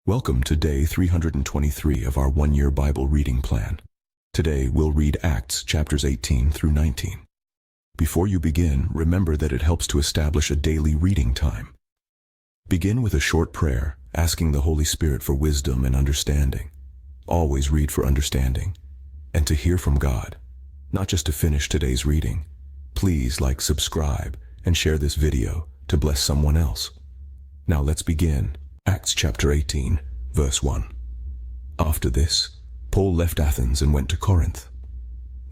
Welcome to day 323 of our one-year Bible reading plan. Today we'll read Acts chapters 18 through 19. Before you begin, remember that it helps to establish a daily reading time. Begin with a short prayer, asking the Holy Spirit for wisdom and understanding. Always read for understanding and to hear from God, not just to finish today's reading. Please subscribe, and share this video to bless someone else. Now let's begin. Acts chapter 18, verse 1. After this, Paul left Athens and went to Corinth.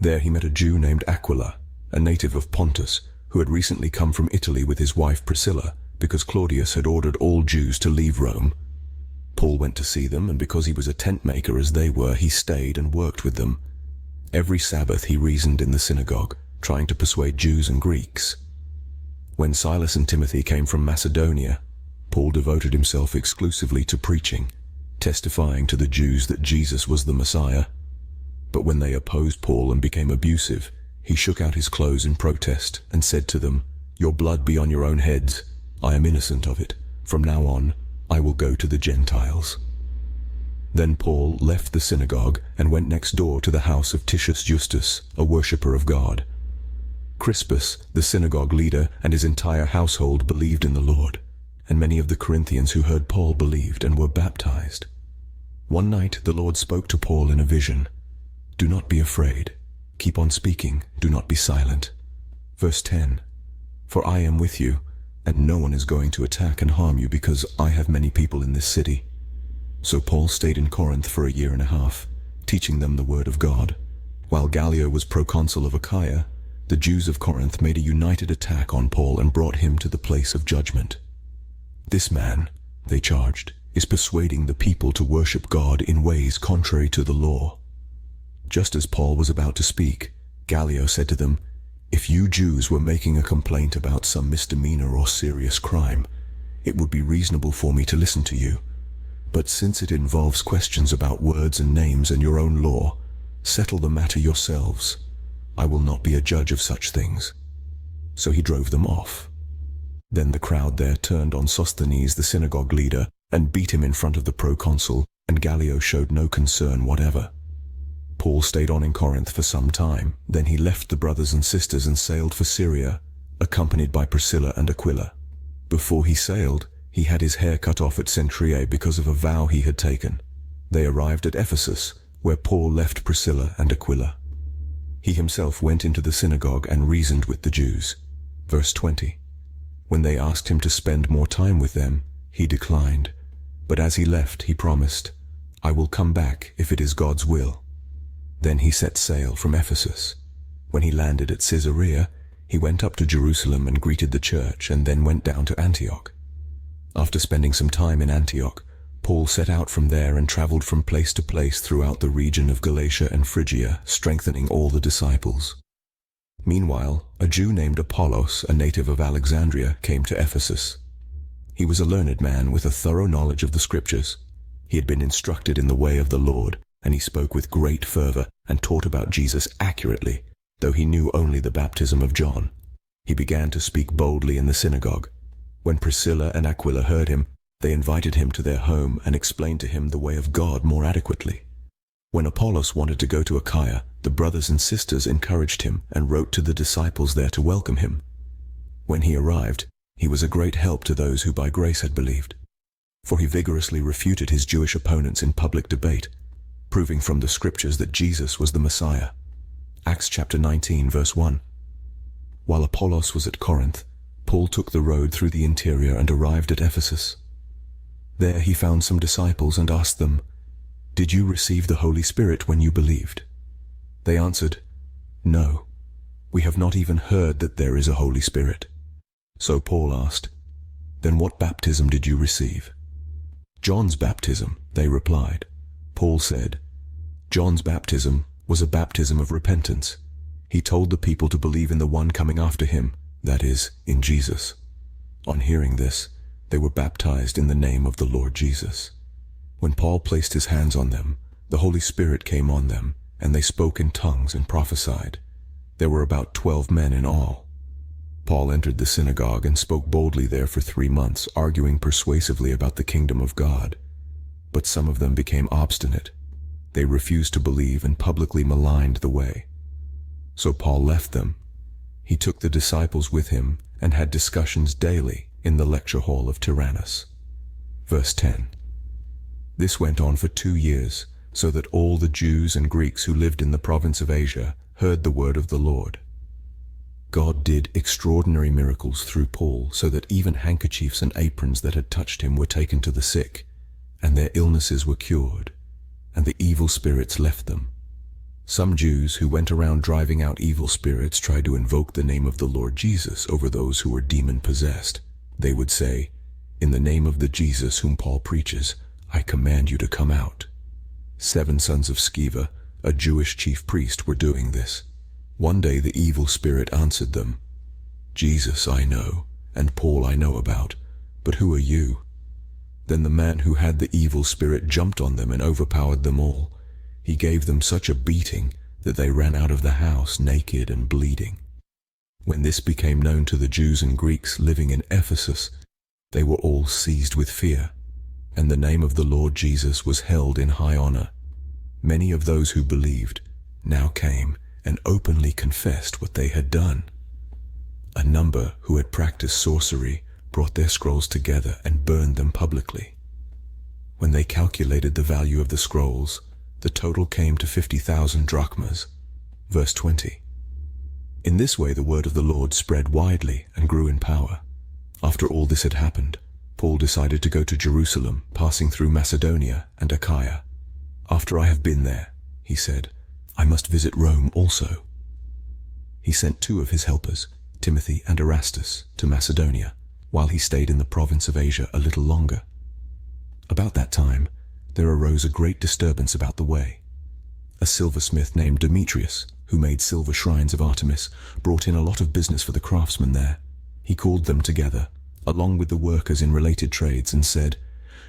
There he met a Jew named Aquila, a native of Pontus, who had recently come from Italy with his wife Priscilla, because Claudius had ordered all Jews to leave Rome. Paul went to see them, and because he was a tent maker as they were, he stayed and worked with them. Every Sabbath he reasoned in the synagogue, trying to persuade Jews and Greeks. When Silas and Timothy came from Macedonia, Paul devoted himself exclusively to preaching, testifying to the Jews that Jesus was the Messiah. But when they opposed Paul and became abusive, he shook out his clothes in protest and said to them, "Your blood be on your own heads. I am innocent of it. From now on, I will go to the Gentiles." Then Paul left the synagogue and went next door to the house of Titius Justus, a worshipper of God. Crispus, the synagogue leader, and his entire household believed in the Lord, and many of the Corinthians who heard Paul believed and were baptized. One night the Lord spoke to Paul in a vision. "Do not be afraid. Keep on speaking. Do not be silent." Verse 10. "For I am with you, and no one is going to attack and harm you because I have many people in this city." So Paul stayed in Corinth for a year and a half, teaching them the word of God. While Gallio was proconsul of Achaia, the Jews of Corinth made a united attack on Paul and brought him to the place of judgment. "This man," they charged, "is persuading the people to worship God in ways contrary to the law." Just as Paul was about to speak, Gallio said to them, "If you Jews were making a complaint about some misdemeanor or serious crime, it would be reasonable for me to listen to you. But since it involves questions about words and names and your own law, settle the matter yourselves. I will not be a judge of such things." So he drove them off. Then the crowd there turned on Sosthenes, the synagogue leader, and beat him in front of the proconsul, and Gallio showed no concern whatever. Paul stayed on in Corinth for some time. Then he left the brothers and sisters and sailed for Syria, accompanied by Priscilla and Aquila. Before he sailed, he had his hair cut off at Cenchreae because of a vow he had taken. They arrived at Ephesus, where Paul left Priscilla and Aquila. He himself went into the synagogue and reasoned with the Jews. Verse 20. When they asked him to spend more time with them, he declined. But as he left, he promised, "I will come back if it is God's will." Then he set sail from Ephesus. When he landed at Caesarea, he went up to Jerusalem and greeted the church, and then went down to Antioch. After spending some time in Antioch, Paul set out from there and traveled from place to place throughout the region of Galatia and Phrygia, strengthening all the disciples. Meanwhile, a Jew named Apollos, a native of Alexandria, came to Ephesus. He was a learned man with a thorough knowledge of the Scriptures. He had been instructed in the way of the Lord, and he spoke with great fervor and taught about Jesus accurately, though he knew only the baptism of John. He began to speak boldly in the synagogue. When Priscilla and Aquila heard him, they invited him to their home and explained to him the way of God more adequately. When Apollos wanted to go to Achaia, the brothers and sisters encouraged him and wrote to the disciples there to welcome him. When he arrived, he was a great help to those who by grace had believed, for he vigorously refuted his Jewish opponents in public debate, proving from the Scriptures that Jesus was the Messiah. Acts chapter 19, verse 1. While Apollos was at Corinth, Paul took the road through the interior and arrived at Ephesus. There he found some disciples and asked them, "Did you receive the Holy Spirit when you believed?" They answered, "No, we have not even heard that there is a Holy Spirit." So Paul asked, "Then what baptism did you receive?" "John's baptism," they replied. Paul said, "John's baptism was a baptism of repentance. He told the people to believe in the one coming after him, that is, in Jesus." On hearing this, they were baptized in the name of the Lord Jesus. When Paul placed his hands on them, the Holy Spirit came on them, and they spoke in tongues and prophesied. There were about 12 men in all. Paul entered the synagogue and spoke boldly there for 3 months, arguing persuasively about the kingdom of God. But some of them became obstinate. They refused to believe and publicly maligned the way. So Paul left them. He took the disciples with him and had discussions daily in the lecture hall of Tyrannus. Verse 10. This went on for 2 years, so that all the Jews and Greeks who lived in the province of Asia heard the word of the Lord. God did extraordinary miracles through Paul, so that even handkerchiefs and aprons that had touched him were taken to the sick, and their illnesses were cured, and the evil spirits left them. Some Jews who went around driving out evil spirits tried to invoke the name of the Lord Jesus over those who were demon-possessed. They would say, "In the name of the Jesus whom Paul preaches, I command you to come out." 7 sons of Sceva, a Jewish chief priest, were doing this. One day the evil spirit answered them, "Jesus I know, and Paul I know about, but who are you?" Then the man who had the evil spirit jumped on them and overpowered them all. He gave them such a beating that they ran out of the house naked and bleeding. When this became known to the Jews and Greeks living in Ephesus, they were all seized with fear, and the name of the Lord Jesus was held in high honor. Many of those who believed now came and openly confessed what they had done. A number who had practiced sorcery brought their scrolls together and burned them publicly. When they calculated the value of the scrolls, the total came to 50,000 drachmas. Verse 20. In this way the word of the Lord spread widely and grew in power. After all this had happened, Paul decided to go to Jerusalem, passing through Macedonia and Achaia. "After I have been there," he said, "I must visit Rome also." He sent 2 of his helpers, Timothy and Erastus, to Macedonia, while he stayed in the province of Asia a little longer. About that time, there arose a great disturbance about the way. A silversmith named Demetrius, who made silver shrines of Artemis, brought in a lot of business for the craftsmen there. He called them together, along with the workers in related trades, and said,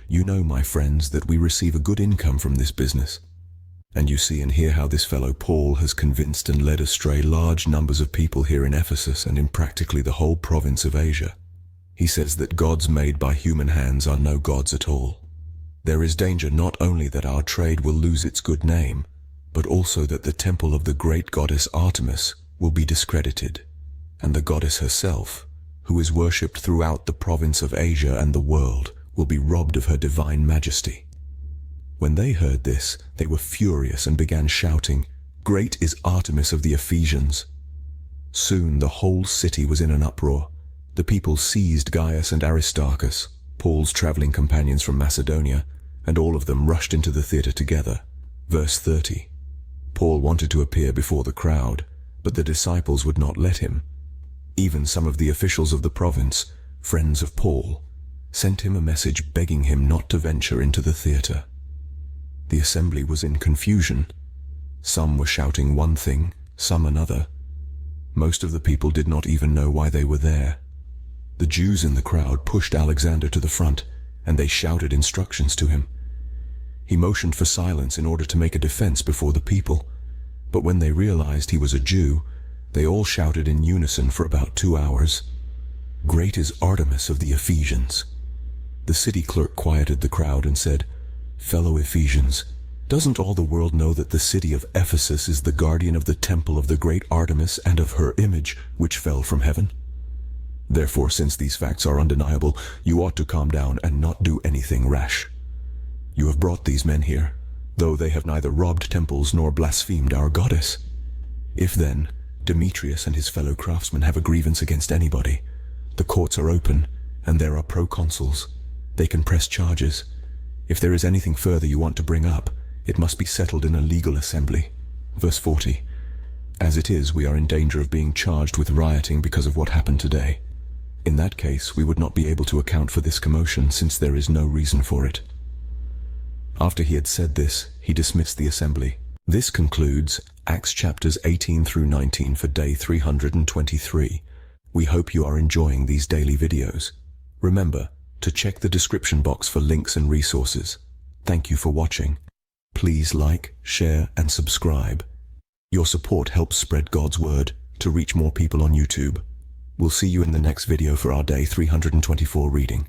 "You know, my friends, that we receive a good income from this business. And you see and hear how this fellow Paul has convinced and led astray large numbers of people here in Ephesus and in practically the whole province of Asia. He says that gods made by human hands are no gods at all. There is danger not only that our trade will lose its good name, but also that the temple of the great goddess Artemis will be discredited, and the goddess herself, who is worshipped throughout the province of Asia and the world, will be robbed of her divine majesty." When they heard this, they were furious and began shouting, "Great is Artemis of the Ephesians!" Soon the whole city was in an uproar. The people seized Gaius and Aristarchus, Paul's traveling companions from Macedonia, and all of them rushed into the theater together. Verse 30. Paul wanted to appear before the crowd, but the disciples would not let him. Even some of the officials of the province, friends of Paul, sent him a message begging him not to venture into the theater. The assembly was in confusion. Some were shouting one thing, some another. Most of the people did not even know why they were there. The Jews in the crowd pushed Alexander to the front, and they shouted instructions to him. He motioned for silence in order to make a defense before the people, but when they realized he was a Jew, they all shouted in unison for about 2 hours, "Great is Artemis of the Ephesians." The city clerk quieted the crowd and said, "Fellow Ephesians, doesn't all the world know that the city of Ephesus is the guardian of the temple of the great Artemis and of her image, which fell from heaven? Therefore, since these facts are undeniable, you ought to calm down and not do anything rash. You have brought these men here, though they have neither robbed temples nor blasphemed our goddess. If then Demetrius and his fellow craftsmen have a grievance against anybody, the courts are open, and there are proconsuls. They can press charges. If there is anything further you want to bring up, it must be settled in a legal assembly." Verse 40. "As it is, we are in danger of being charged with rioting because of what happened today. In that case, we would not be able to account for this commotion, since there is no reason for it." After he had said this, he dismissed the assembly. This concludes Acts chapters 18 through 19 for day 323. We hope you are enjoying these daily videos. Remember to check the description box for links and resources. Thank you for watching. Please like, share, and subscribe. Your support helps spread God's word to reach more people on YouTube. We'll see you in the next video for our day 324 reading.